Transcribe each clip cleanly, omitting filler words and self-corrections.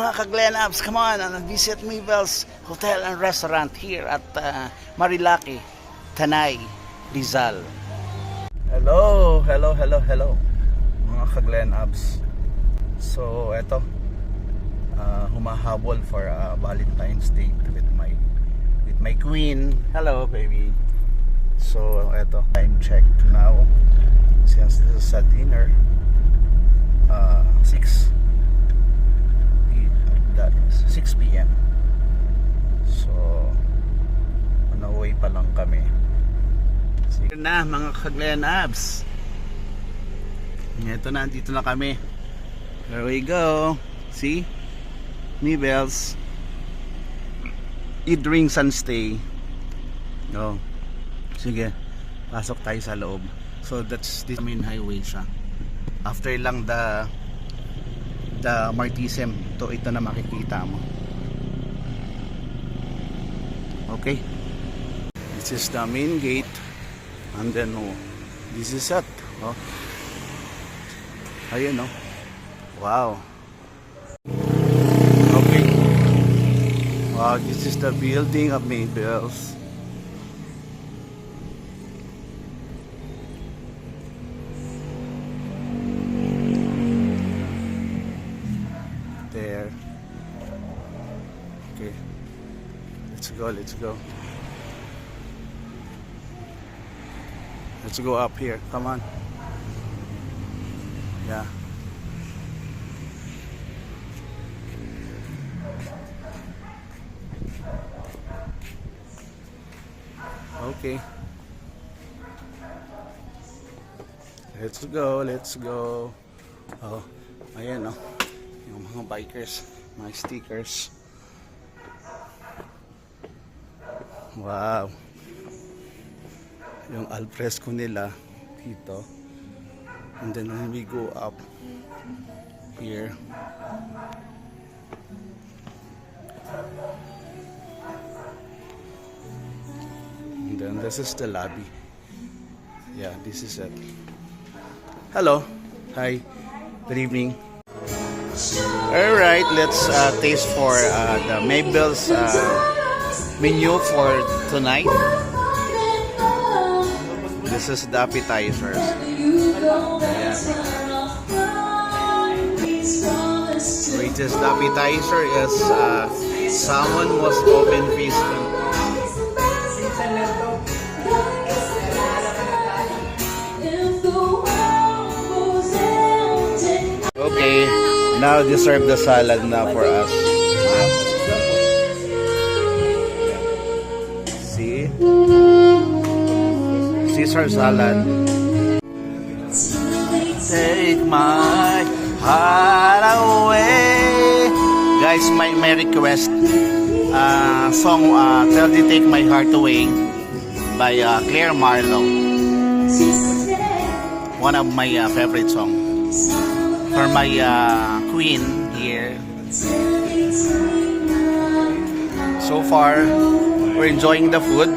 Mga ka-Glen Abs, come on and visit Mabel's Hotel and Restaurant here at Marilaki, Tanay, Rizal. Hello mga ka-Glen Abs. So eto, humahabol for Valentine's Day with my queen. Hello baby. So eto, time check now since this is a dinner. 6 p.m. So on the way pa lang kami. Sige na mga ka-Glen Abs. Ito na, dito na kami. There we go. See? Mabel's Eat, Drinks and Stay. Oh. Sige. Pasok tayo sa loob. So that's the main highway siya. After lang the Martisem, ito na makikita mo. Okay. This is the main gate. And then this is it. Oh. Ayun oh. Wow. Okay. Wow, this is the building of Mabel's. There. Okay. Let's go. Let's go up here. Come on. Yeah. Okay. Let's go. Oh, ayan oh. Yung mga bikers, mga stickers. Wow. Yung alfresco nila dito. And then when we go up here, and then this is the lobby. Yeah, this is it. Hello. Hi. Good evening. Alright, let's taste for the Mabel's menu for tonight. This is the appetizers. Ayan. Greatest appetizer is salmon was open fish. Okay, now they serve the salad now for us. See? Caesar salad. Take my heart away. Guys, my request song Tell Me Take My Heart Away by Claire Marlowe. One of my favorite songs for my queen here. So far, we're enjoying the food.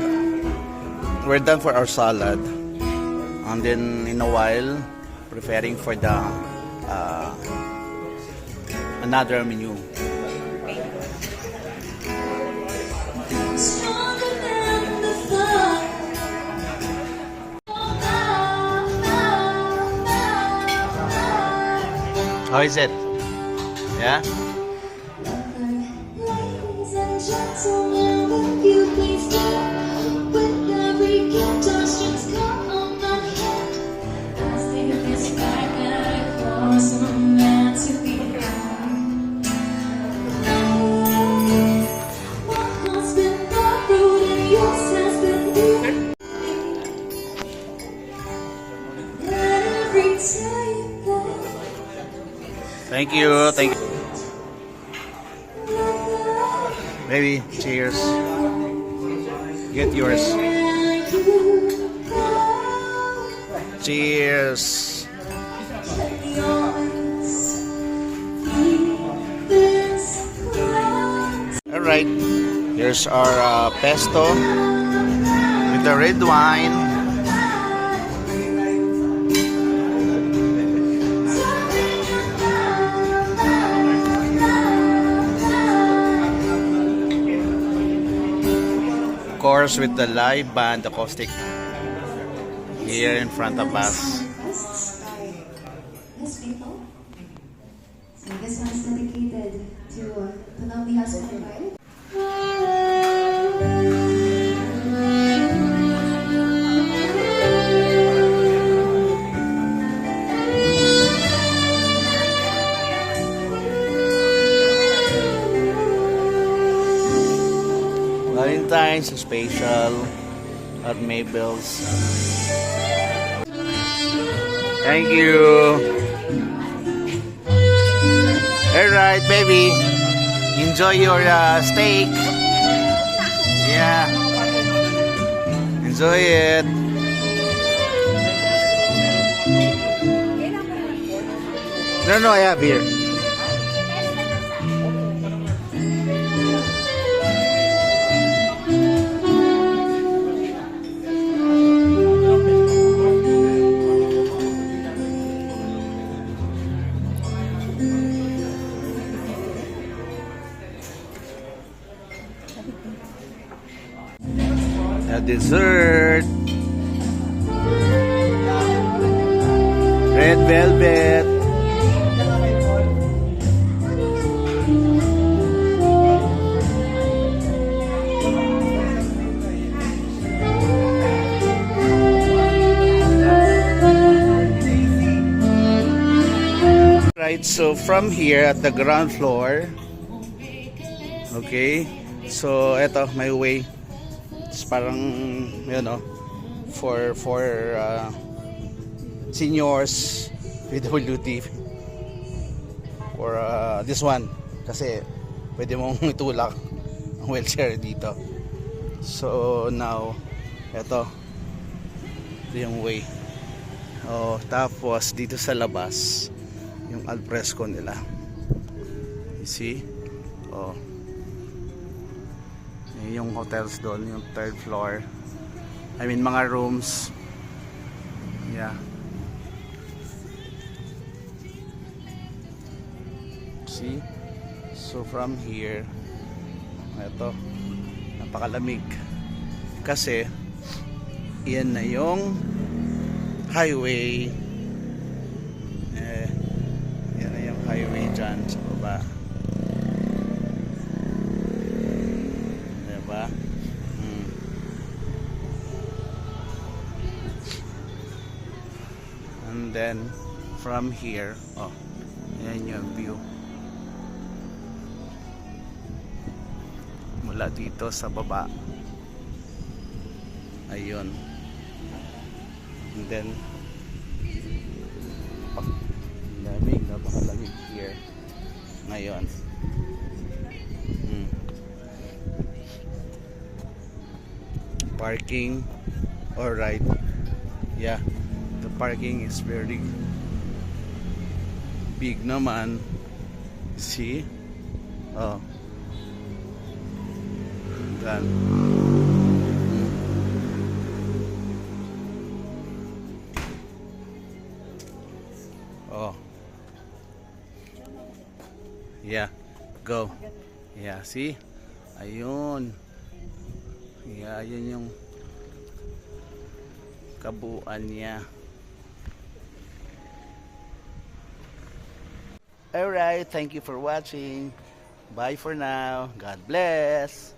We're done for our salad, and then in a while preparing for the another menu. How is it? Yeah? Thank you. Baby, cheers. Get yours. Cheers. Alright, here's our pesto with the red wine. course, with the live band acoustic here in front of us. Yes, people. So this one is dedicated to lovely husband and wife. Valentine's special at Mabel's. Thank you. Alright, baby. Enjoy your steak. Yeah. Enjoy it. No, I have here. A dessert. Red velvet. Right, so from here at the ground floor, okay, so eto, my way. It's parang, you know, for seniors, PWD, or this one, kasi pwede mong itulak ang wheelchair dito. So now, ito yung way. Oh, tapos dito sa labas, yung alfresco nila. You see? Oh. Yung hotels doon, yung third floor. I mean, mga rooms. Yeah. See? So from here, ito, napakalamig. Kasi, yan na yung highway. Yan na yung highway dyan sa baba. Diba? And then from here, oh, yan yung view mula dito sa baba. Ayun. And then lamig, napakalamig here ngayon. Parking, alright. Yeah, the parking is very big naman. See? Oh. Yan. Oh. Yeah, go. Yeah, see? Ayun. Yeah, yun yung kabuuan niya. Alright, thank you for watching. Bye for now. God bless.